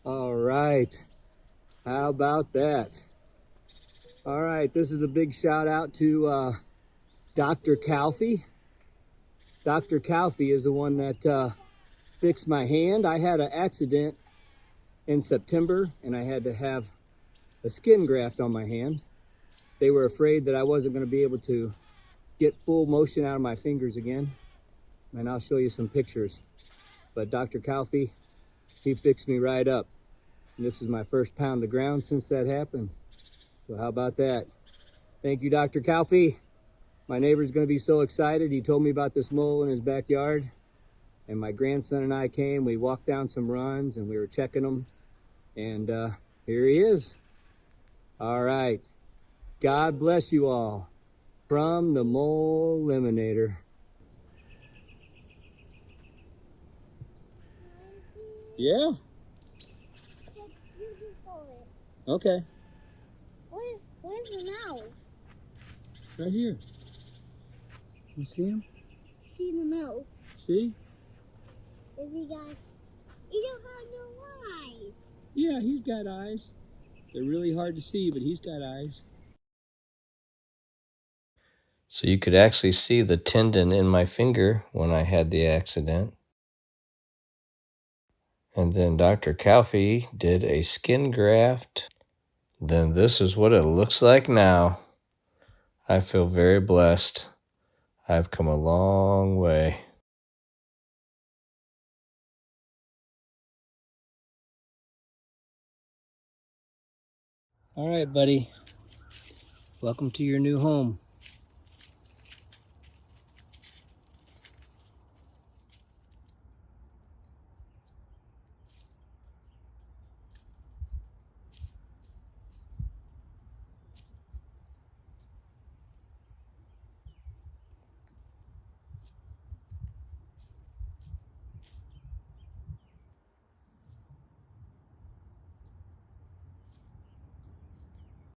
All right. How about that? All right, this is a big shout out to Dr. Calfee. Dr. Calfee is the one that fixed my hand. I had an accident in September and I had to have a skin graft on my hand. They were afraid that I wasn't going to be able to get full motion out of my fingers again. And I'll show you some pictures. But Dr. Calfee, he fixed me right up. And this is my first pound of ground since that happened. So how about that? Thank you, Dr. Calfee. My neighbor's gonna be so excited. He told me about this mole in his backyard. And my grandson and I came, we walked down some runs and we were checking them. And here he is. All right. God bless you all. From the Mole Eliminator. Yeah. Okay. Where's the mouth? Right here. You see him? See the mouth. See? If you guys, he don't have no eyes. Yeah, he's got eyes. They're really hard to see, but he's got eyes. So you could actually see the tendon in my finger when I had the accident. And then Dr. Calfee did a skin graft. Then this is what it looks like now. I feel very blessed. I've come a long way. All right, buddy. Welcome to your new home.